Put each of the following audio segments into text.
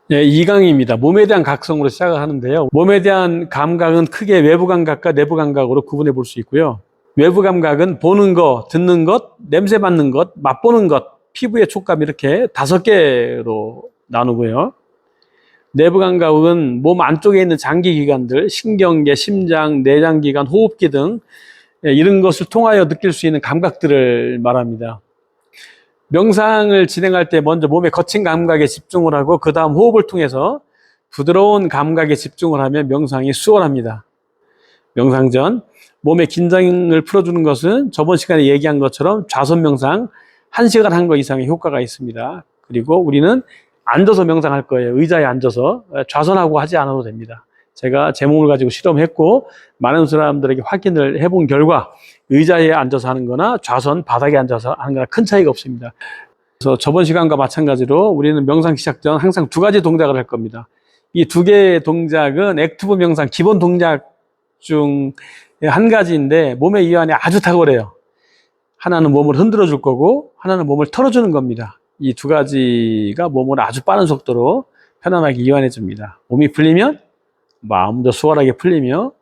네, 2강입니다. 몸에 대한 각성으로 시작을 하는데요. 몸에 대한 감각은 크게 외부 감각과 내부 감각으로 구분해 볼 수 있고요. 외부 감각은 보는 것, 듣는 것, 냄새 맡는 것, 맛보는 것, 피부의 촉감 이렇게 5개로 나누고요. 내부 감각은 몸 안쪽에 있는 장기기관들, 신경계, 심장, 내장기관, 호흡기 등 이런 것을 통하여 느낄 수 있는 감각들을 말합니다. 명상을 진행할 때 먼저 몸의 거친 감각에 집중을 하고 그 다음 호흡을 통해서 부드러운 감각에 집중을 하면 명상이 수월합니다. 명상 전 몸의 긴장을 풀어주는 것은 저번 시간에 얘기한 것처럼 좌선 명상 1시간 한 거 이상의 효과가 있습니다. 그리고 우리는 앉아서 명상할 거예요. 의자에 앉아서 좌선하고 하지 않아도 됩니다. 제가 제 몸을 가지고 실험했고 많은 사람들에게 확인을 해본 결과 의자에 앉아서 하는 거나 좌선 바닥에 앉아서 하는 거나 큰 차이가 없습니다. 그래서 저번 시간과 마찬가지로 우리는 명상 시작 전 항상 2가지 동작을 할 겁니다. 이 2개의 동작은 액티브 명상 기본 동작 중 한 가지인데 몸의 이완이 아주 탁월해요. 하나는 몸을 흔들어 줄 거고 하나는 몸을 털어주는 겁니다. 이 2가지가 몸을 아주 빠른 속도로 편안하게 이완해 줍니다. 몸이 풀리면 마음도 수월하게 풀리며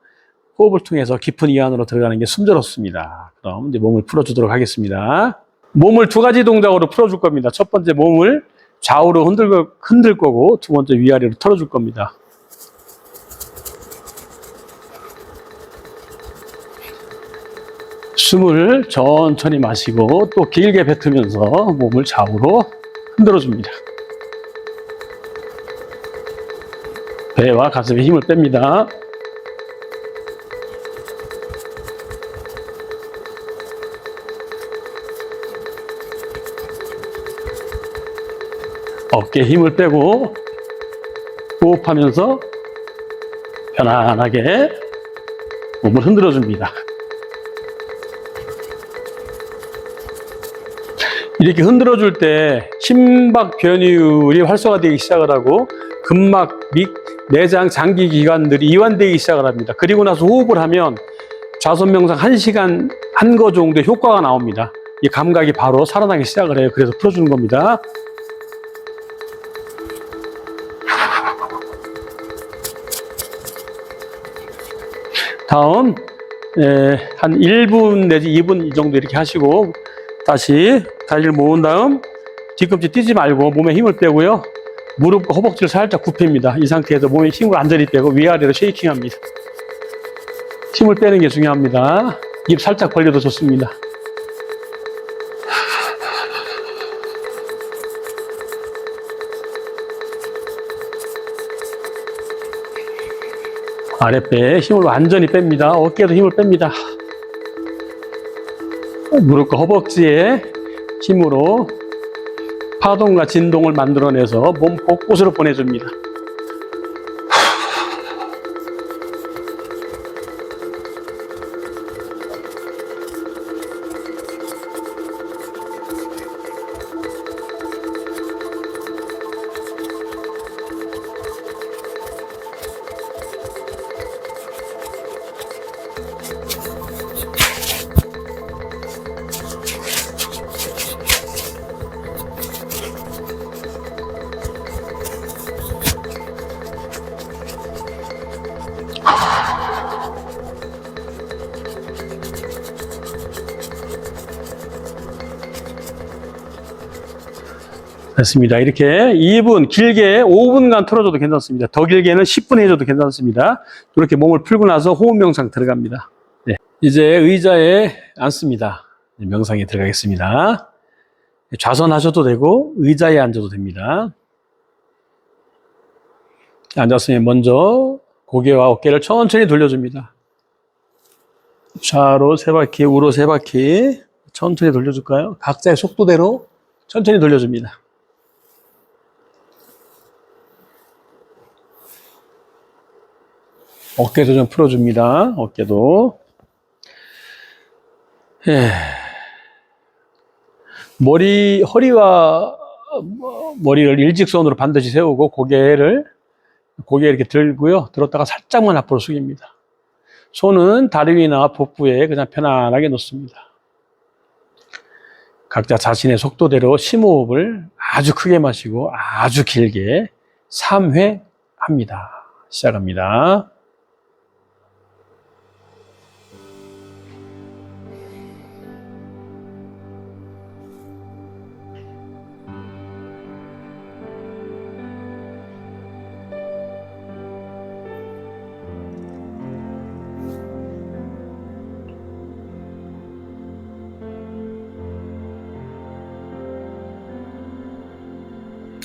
호흡을 통해서 깊은 이완으로 들어가는 게 순조롭습니다. 그럼 이제 몸을 풀어주도록 하겠습니다. 몸을 2가지 동작으로 풀어줄 겁니다. 첫 번째 몸을 좌우로 흔들 거고 두 번째 위아래로 털어줄 겁니다. 숨을 천천히 마시고 또 길게 뱉으면서 몸을 좌우로 흔들어 줍니다. 배와 가슴에 힘을 뺍니다. 어깨에 힘을 빼고 호흡하면서 편안하게 몸을 흔들어 줍니다. 이렇게 흔들어 줄 때 심박 변이율이 활성화되기 시작을 하고 근막, 믹, 내장, 장기 기관들이 이완되기 시작을 합니다. 그리고 나서 호흡을 하면 좌선 명상 1시간 한 거 정도의 효과가 나옵니다. 이 감각이 바로 살아나기 시작을 해요. 그래서 풀어주는 겁니다. 다음 한 1분 내지 2분 이 정도 이렇게 하시고 다시 다리를 모은 다음 뒤꿈치 뛰지 말고 몸에 힘을 빼고요. 무릎과 허벅지를 살짝 굽힙니다. 이 상태에서 몸에 힘을 완전히 빼고 위아래로 쉐이킹합니다. 힘을 빼는 게 중요합니다. 입 살짝 벌려도 좋습니다. 아랫배에 힘을 완전히 뺍니다. 어깨에도 힘을 뺍니다. 무릎과 허벅지에 힘으로 파동과 진동을 만들어내서 몸 곳곳으로 보내줍니다. 됐습니다. 이렇게 2분, 길게 5분간 틀어줘도 괜찮습니다. 더 길게는 10분 해줘도 괜찮습니다. 이렇게 몸을 풀고 나서 호흡 명상 들어갑니다. 네. 이제 의자에 앉습니다. 명상에 들어가겠습니다. 좌선하셔도 되고 의자에 앉아도 됩니다. 앉았으면 먼저 고개와 어깨를 천천히 돌려줍니다. 좌로 3바퀴, 우로 3바퀴 천천히 돌려줄까요? 각자의 속도대로 천천히 돌려줍니다. 어깨도 좀 풀어줍니다. 어깨도. 허리와 머리를 일직선으로 반드시 세우고 고개 이렇게 들고요. 들었다가 살짝만 앞으로 숙입니다. 손은 다리 위나 복부에 그냥 편안하게 놓습니다. 각자 자신의 속도대로 심호흡을 아주 크게 마시고 아주 길게 3회 합니다. 시작합니다.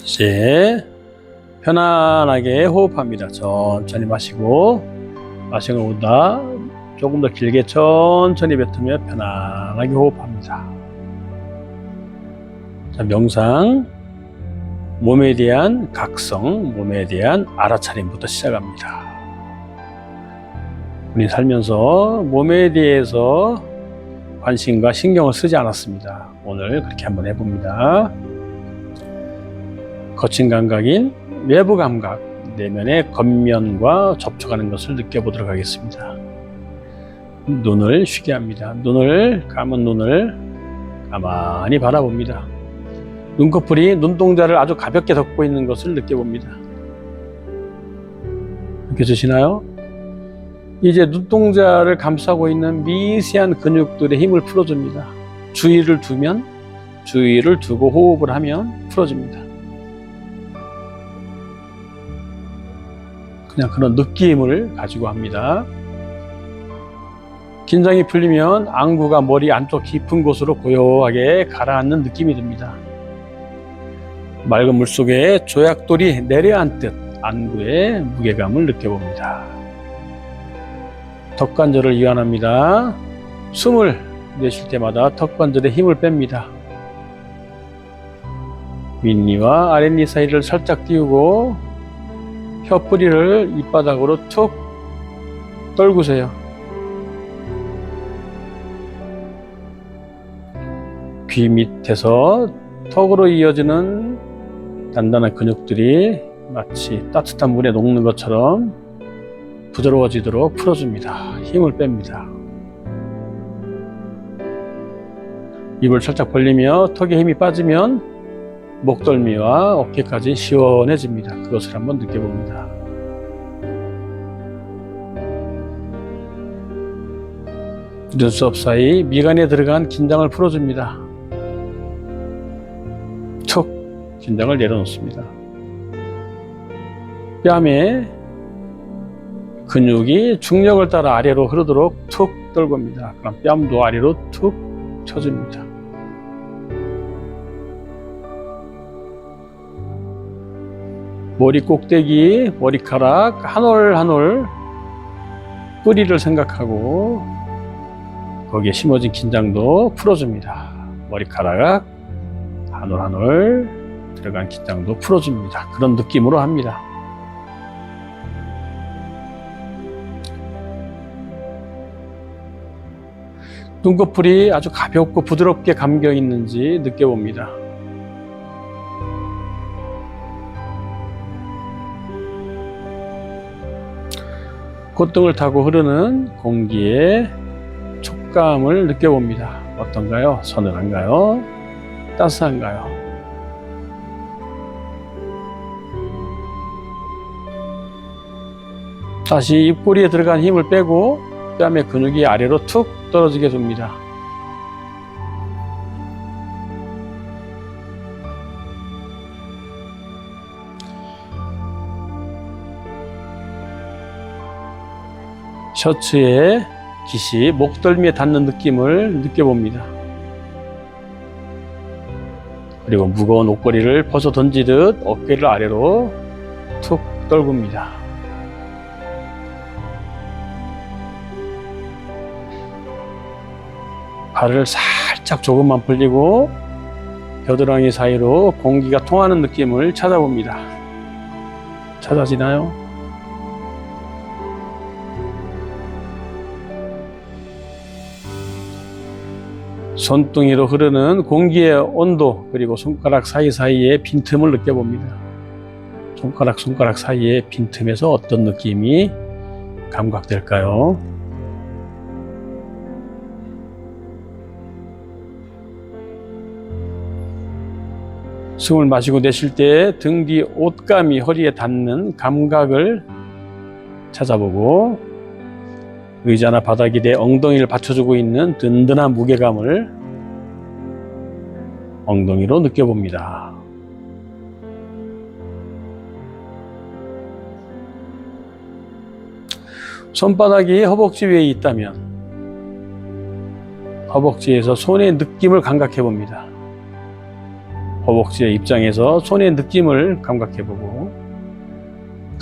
이제 편안하게 호흡합니다. 천천히 마시고 마시는 것보다 조금 더 길게 천천히 뱉으며 편안하게 호흡합니다. 자, 명상, 몸에 대한 각성, 몸에 대한 알아차림부터 시작합니다. 우리 살면서 몸에 대해서 관심과 신경을 쓰지 않았습니다. 오늘 그렇게 한번 해봅니다. 거친 감각인 외부 감각, 내면의 겉면과 접촉하는 것을 느껴보도록 하겠습니다. 눈을 쉬게 합니다. 감은 눈을 가만히 바라봅니다. 눈꺼풀이 눈동자를 아주 가볍게 덮고 있는 것을 느껴봅니다. 느껴지시나요? 이제 눈동자를 감싸고 있는 미세한 근육들의 힘을 풀어줍니다. 주의를 두고 호흡을 하면 풀어집니다. 그냥 그런 느낌을 가지고 합니다. 긴장이 풀리면 안구가 머리 안쪽 깊은 곳으로 고요하게 가라앉는 느낌이 듭니다. 맑은 물속에 조약돌이 내려앉듯 안구의 무게감을 느껴봅니다. 턱관절을 이완합니다. 숨을 내쉴 때마다 턱관절에 힘을 뺍니다. 윗니와 아랫니 사이를 살짝 띄우고 혀뿌리를 입바닥으로 툭 떨구세요. 귀 밑에서 턱으로 이어지는 단단한 근육들이 마치 따뜻한 물에 녹는 것처럼 부드러워지도록 풀어줍니다. 힘을 뺍니다. 입을 살짝 벌리며 턱에 힘이 빠지면 목덜미와 어깨까지 시원해집니다. 그것을 한번 느껴봅니다. 눈썹 사이 미간에 들어간 긴장을 풀어줍니다. 툭 긴장을 내려놓습니다. 뺨에 근육이 중력을 따라 아래로 흐르도록 툭 떨굽니다. 그럼 뺨도 아래로 툭 쳐줍니다. 머리 꼭대기, 머리카락 한 올 한 올 뿌리를 생각하고 거기에 심어진 긴장도 풀어줍니다. 머리카락 한 올 한 올 들어간 긴장도 풀어줍니다. 그런 느낌으로 합니다. 눈꺼풀이 아주 가볍고 부드럽게 감겨 있는지 느껴봅니다. 콧등을 타고 흐르는 공기의 촉감을 느껴봅니다. 어떤가요? 서늘한가요? 따스한가요? 다시 입꼬리에 들어간 힘을 빼고 뺨의 근육이 아래로 툭 떨어지게 둡니다. 셔츠의 깃이 목덜미에 닿는 느낌을 느껴봅니다. 그리고 무거운 옷걸이를 벗어 던지듯 어깨를 아래로 툭 떨굽니다. 발을 살짝 조금만 벌리고 겨드랑이 사이로 공기가 통하는 느낌을 찾아봅니다. 찾아지나요? 손등이로 흐르는 공기의 온도, 그리고 손가락 사이사이의 빈틈을 느껴봅니다. 손가락 사이의 빈틈에서 어떤 느낌이 감각될까요? 숨을 마시고 내쉴 때 등 뒤 옷감이 허리에 닿는 감각을 찾아보고, 의자나 바닥이 내 엉덩이를 받쳐주고 있는 든든한 무게감을 엉덩이로 느껴봅니다. 손바닥이 허벅지 위에 있다면 허벅지에서 손의 느낌을 감각해 봅니다. 허벅지의 입장에서 손의 느낌을 감각해 보고,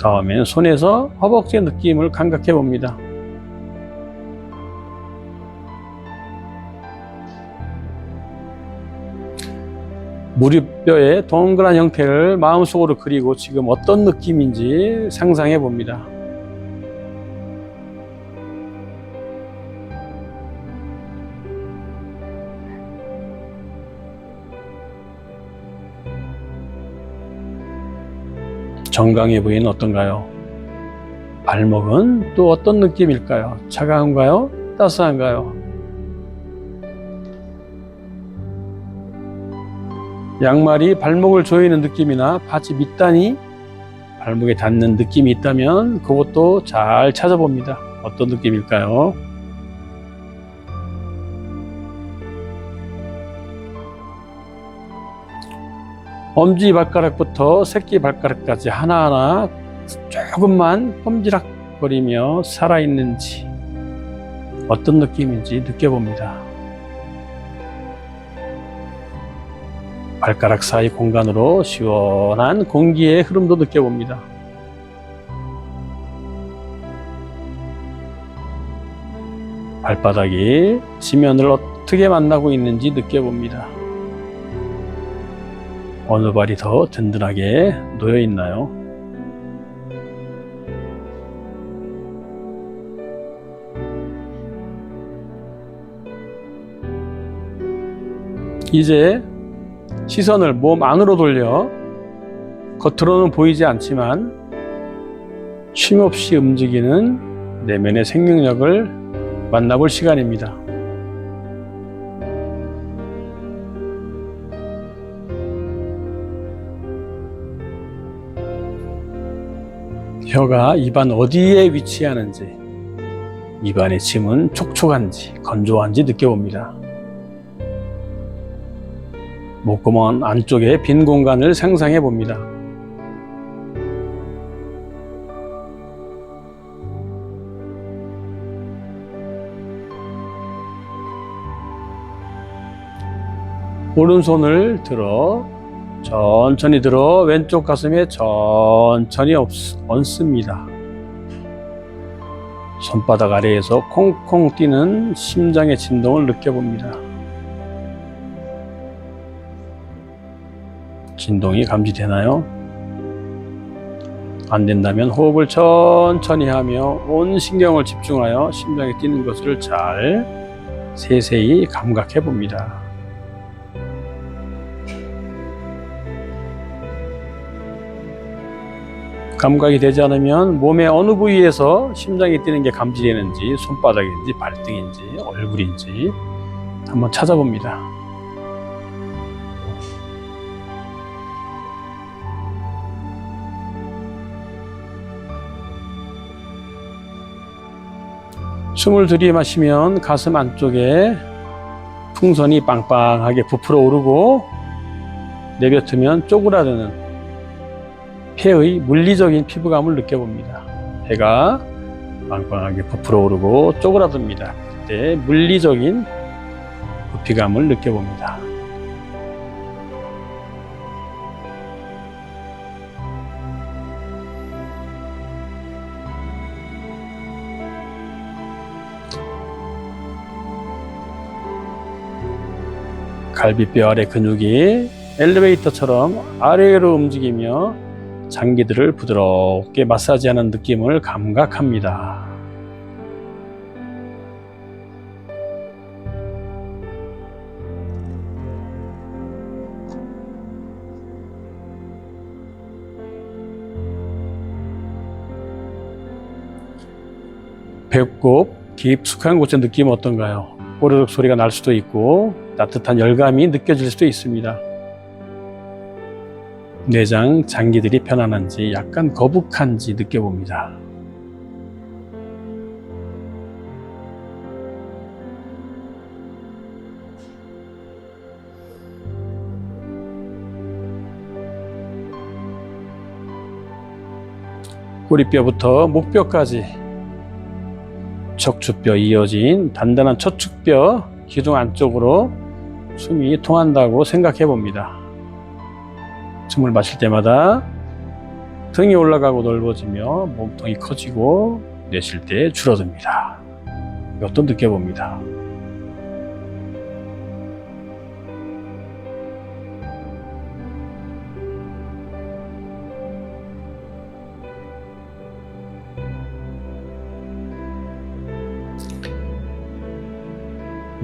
다음엔 손에서 허벅지의 느낌을 감각해 봅니다. 무릎뼈의 동그란 형태를 마음속으로 그리고 지금 어떤 느낌인지 상상해 봅니다. 정강해 보이는 어떤가요? 발목은 또 어떤 느낌일까요? 차가운가요? 따스한가요? 양말이 발목을 조이는 느낌이나 바지 밑단이 발목에 닿는 느낌이 있다면 그것도 잘 찾아봅니다. 어떤 느낌일까요? 엄지발가락부터 새끼발가락까지 하나하나 조금만 꼼지락거리며 살아있는지, 어떤 느낌인지 느껴봅니다. 발가락 사이 공간으로 시원한 공기의 흐름도 느껴봅니다. 발바닥이 지면을 어떻게 만나고 있는지 느껴봅니다. 어느 발이 더 든든하게 놓여 있나요? 이제 시선을 몸 안으로 돌려 겉으로는 보이지 않지만 쉼없이 움직이는 내면의 생명력을 만나볼 시간입니다. 혀가 입안 어디에 위치하는지, 입안의 침은 촉촉한지 건조한지 느껴봅니다. 목구멍 안쪽에 빈 공간을 상상해 봅니다. 오른손을 들어 천천히 들어 왼쪽 가슴에 천천히 얹습니다. 손바닥 아래에서 콩콩 뛰는 심장의 진동을 느껴봅니다. 진동이 감지되나요? 안 된다면 호흡을 천천히 하며 온 신경을 집중하여 심장이 뛰는 것을 잘 세세히 감각해 봅니다. 감각이 되지 않으면 몸의 어느 부위에서 심장이 뛰는 게 감지되는지, 손바닥인지 발등인지 얼굴인지 한번 찾아봅니다. 숨을 들이마시면 가슴 안쪽에 풍선이 빵빵하게 부풀어 오르고, 내뱉으면 쪼그라드는 폐의 물리적인 피부감을 느껴봅니다. 폐가 빵빵하게 부풀어 오르고 쪼그라듭니다. 그때 물리적인 부피감을 느껴봅니다. 갈비뼈 아래 근육이 엘리베이터처럼 아래로 움직이며 장기들을 부드럽게 마사지하는 느낌을 감각합니다. 배꼽 깊숙한 곳의 느낌은 어떤가요? 꼬르륵 소리가 날 수도 있고 따뜻한 열감이 느껴질 수도 있습니다. 내장 장기들이 편안한지 약간 거북한지 느껴봅니다. 꼬리뼈부터 목뼈까지 척추뼈 이어진 단단한 척추뼈 기둥 안쪽으로 숨이 통한다고 생각해 봅니다. 숨을 마실 때마다 등이 올라가고 넓어지며 몸통이 커지고 내쉴 때 줄어듭니다. 이것도 느껴봅니다.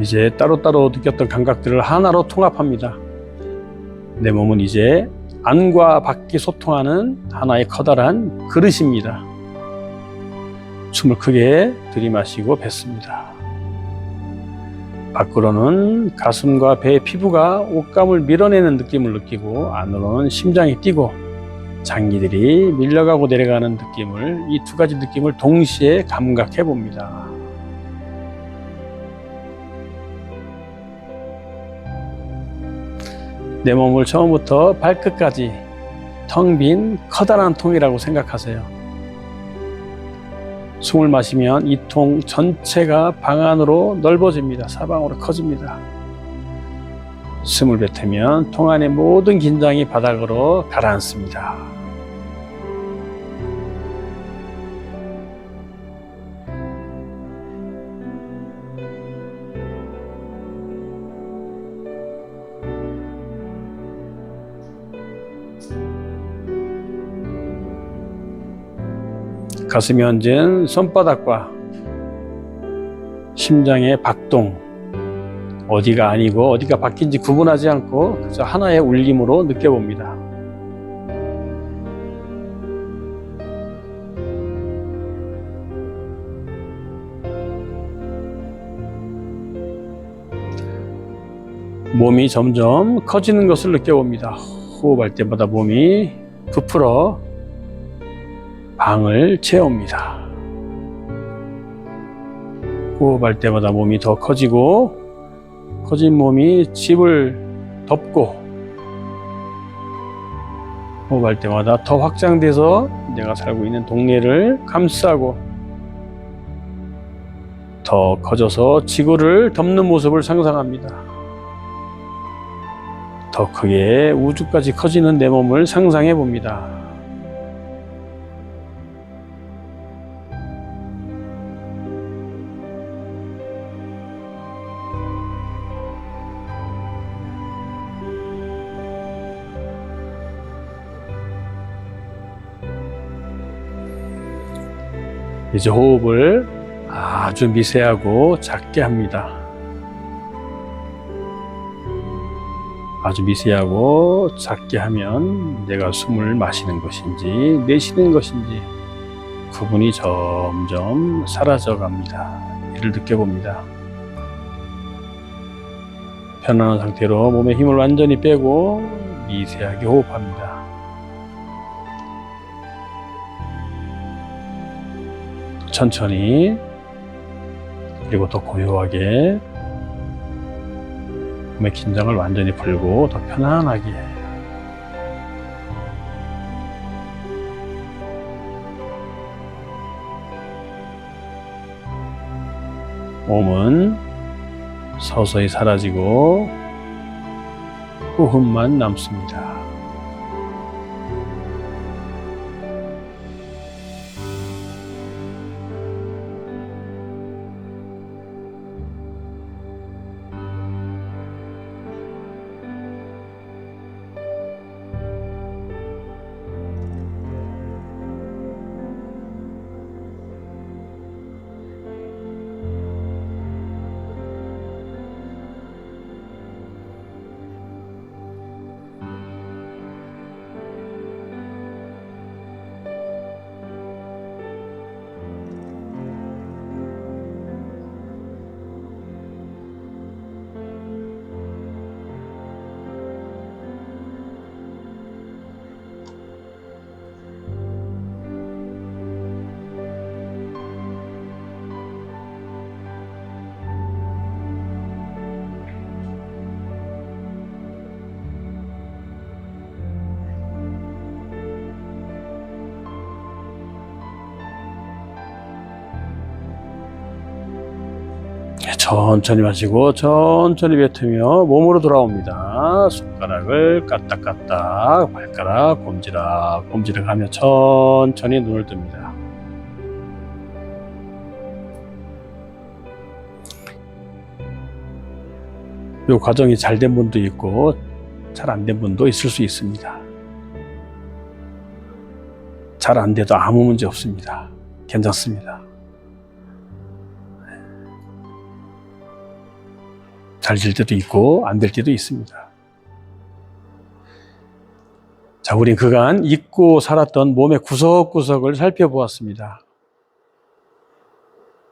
이제 따로따로 느꼈던 감각들을 하나로 통합합니다. 내 몸은 이제 안과 밖이 소통하는 하나의 커다란 그릇입니다. 숨을 크게 들이마시고 뱉습니다. 밖으로는 가슴과 배의 피부가 옷감을 밀어내는 느낌을 느끼고 안으로는 심장이 뛰고 장기들이 밀려가고 내려가는 느낌을, 이 두 가지 느낌을 동시에 감각해 봅니다. 내 몸을 처음부터 발끝까지 텅 빈 커다란 통이라고 생각하세요. 숨을 마시면 이 통 전체가 방 안으로 넓어집니다. 사방으로 커집니다. 숨을 뱉으면 통 안의 모든 긴장이 바닥으로 가라앉습니다. 가슴이 얹은 손바닥과 심장의 박동, 어디가 아니고 어디가 바뀐지 구분하지 않고 그저 하나의 울림으로 느껴봅니다. 몸이 점점 커지는 것을 느껴봅니다. 호흡할 때마다 몸이 부풀어 방을 채웁니다. 호흡할 때마다 몸이 더 커지고 커진 몸이 집을 덮고 호흡할 때마다 더 확장돼서 내가 살고 있는 동네를 감싸고 더 커져서 지구를 덮는 모습을 상상합니다. 더 크게 우주까지 커지는 내 몸을 상상해 봅니다. 이제 호흡을 아주 미세하고 작게 합니다. 아주 미세하고 작게 하면 내가 숨을 마시는 것인지 내쉬는 것인지 구분이 점점 사라져 갑니다. 이를 느껴봅니다. 편안한 상태로 몸의 힘을 완전히 빼고 미세하게 호흡합니다. 천천히, 그리고 더 고요하게 몸의 긴장을 완전히 풀고 더 편안하게. 몸은 서서히 사라지고 호흡만 남습니다. 천천히 마시고 천천히 뱉으며 몸으로 돌아옵니다. 손가락을 까딱까딱, 발가락 꼼지락 꼼지락 하며 천천히 눈을 뜹니다. 이 과정이 잘 된 분도 있고 잘 안 된 분도 있을 수 있습니다. 잘 안 돼도 아무 문제 없습니다. 괜찮습니다. 잘 될 때도 있고 안 될 때도 있습니다. 자, 우린 그간 잊고 살았던 몸의 구석구석을 살펴보았습니다.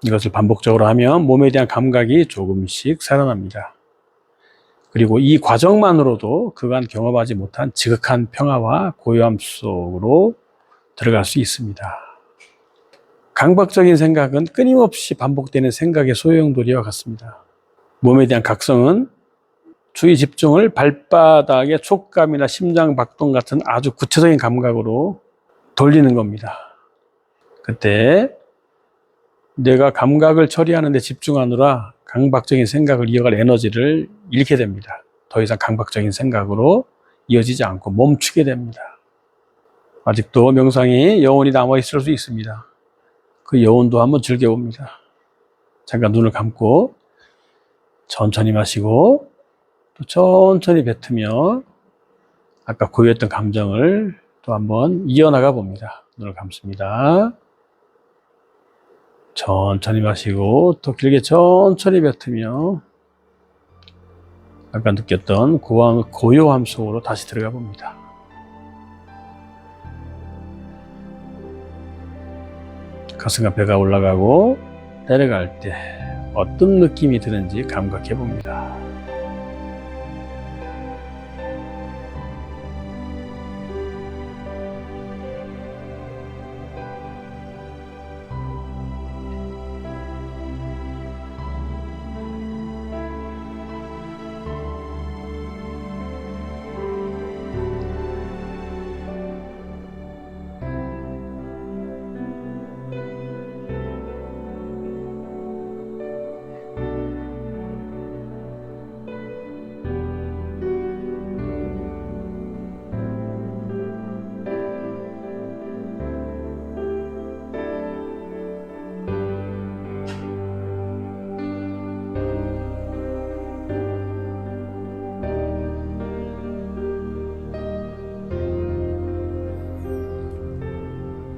이것을 반복적으로 하면 몸에 대한 감각이 조금씩 살아납니다. 그리고 이 과정만으로도 그간 경험하지 못한 지극한 평화와 고요함 속으로 들어갈 수 있습니다. 강박적인 생각은 끊임없이 반복되는 생각의 소용돌이와 같습니다. 몸에 대한 각성은 주의 집중을 발바닥의 촉감이나 심장 박동 같은 아주 구체적인 감각으로 돌리는 겁니다. 그때 내가 감각을 처리하는 데 집중하느라 강박적인 생각을 이어갈 에너지를 잃게 됩니다. 더 이상 강박적인 생각으로 이어지지 않고 멈추게 됩니다. 아직도 명상이 여운이 남아있을 수 있습니다. 그 여운도 한번 즐겨봅니다. 잠깐 눈을 감고 천천히 마시고 또 천천히 뱉으며 아까 고요했던 감정을 또 한번 이어나가 봅니다. 눈을 감습니다. 천천히 마시고 또 길게 천천히 뱉으며 아까 느꼈던 고요함 속으로 다시 들어가 봅니다. 가슴과 배가 올라가고 내려갈 때 어떤 느낌이 드는지 감각해 봅니다.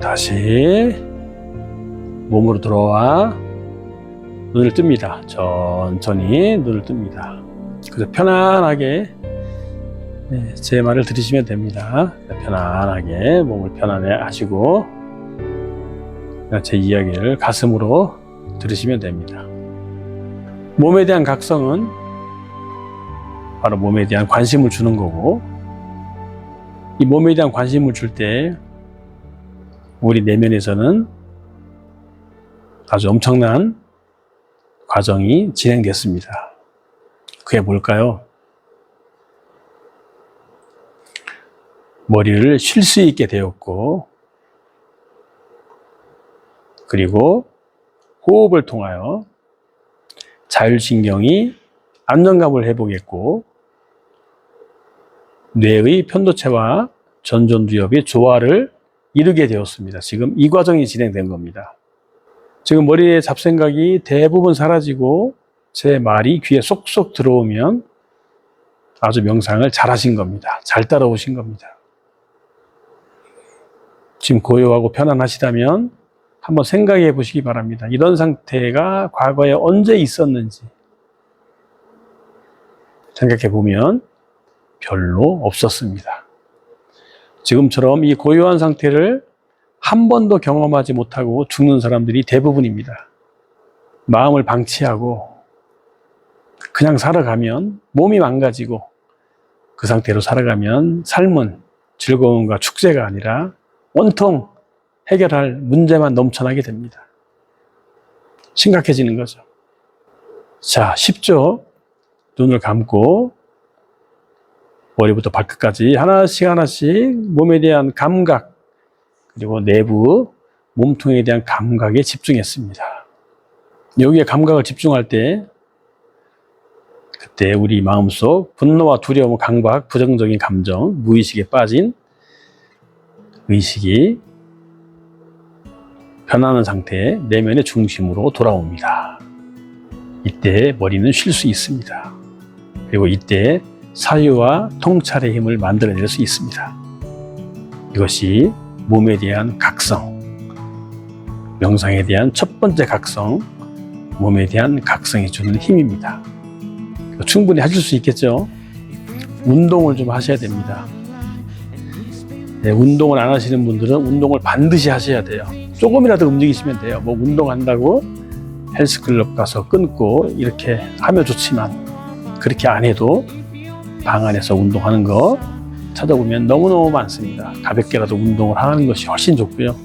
다시 몸으로 돌아와 눈을 뜹니다. 천천히 눈을 뜹니다. 그래서 편안하게 제 말을 들으시면 됩니다. 편안하게 몸을 편안해 하시고 제 이야기를 가슴으로 들으시면 됩니다. 몸에 대한 각성은 바로 몸에 대한 관심을 주는 거고, 이 몸에 대한 관심을 줄 때 우리 내면에서는 아주 엄청난 과정이 진행됐습니다. 그게 뭘까요? 머리를 쉴 수 있게 되었고, 그리고 호흡을 통하여 자율신경이 안정감을 회복했고, 뇌의 편도체와 전전두엽의 조화를 이루게 되었습니다. 지금 이 과정이 진행된 겁니다. 지금 머리에 잡생각이 대부분 사라지고 제 말이 귀에 쏙쏙 들어오면 아주 명상을 잘 하신 겁니다. 잘 따라오신 겁니다. 지금 고요하고 편안하시다면 한번 생각해 보시기 바랍니다. 이런 상태가 과거에 언제 있었는지 생각해 보면 별로 없었습니다. 지금처럼 이 고요한 상태를 한 번도 경험하지 못하고 죽는 사람들이 대부분입니다. 마음을 방치하고 그냥 살아가면 몸이 망가지고 그 상태로 살아가면 삶은 즐거움과 축제가 아니라 온통 해결할 문제만 넘쳐나게 됩니다. 심각해지는 거죠. 자, 쉽죠? 눈을 감고 머리부터 발끝까지 하나씩 하나씩 몸에 대한 감각, 그리고 내부 몸통에 대한 감각에 집중했습니다. 여기에 감각을 집중할 때 그때 우리 마음속 분노와 두려움, 강박, 부정적인 감정, 무의식에 빠진 의식이 변하는 상태에 내면의 중심으로 돌아옵니다. 이때 머리는 쉴 수 있습니다. 그리고 이때 사유와 통찰의 힘을 만들어낼 수 있습니다. 이것이 몸에 대한 각성, 명상에 대한 첫 번째 각성, 몸에 대한 각성이 주는 힘입니다. 충분히 하실 수 있겠죠? 운동을 좀 하셔야 됩니다. 네, 운동을 안 하시는 분들은 운동을 반드시 하셔야 돼요. 조금이라도 움직이시면 돼요. 뭐 운동한다고 헬스클럽 가서 끊고 이렇게 하면 좋지만 그렇게 안 해도 방 안에서 운동하는 거 찾아보면 너무너무 많습니다. 가볍게라도 운동을 하는 것이 훨씬 좋고요.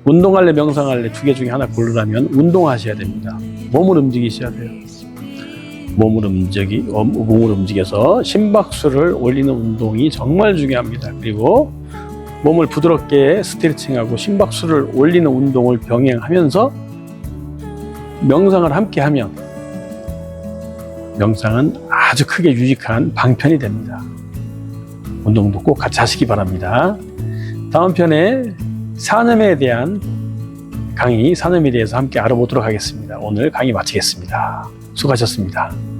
운동할래 명상할래 두 개 중에 하나 고르라면 운동하셔야 됩니다. 몸을 움직이셔야 돼요. 몸을 움직여서 심박수를 올리는 운동이 정말 중요합니다. 그리고 몸을 부드럽게 스트레칭하고 심박수를 올리는 운동을 병행하면서 명상을 함께 하면 명상은 아주 크게 유익한 방편이 됩니다. 운동도 꼭 같이 하시기 바랍니다. 다음 편에 산음에 대한 강의, 산음에 대해서 함께 알아보도록 하겠습니다. 오늘 강의 마치겠습니다. 수고하셨습니다.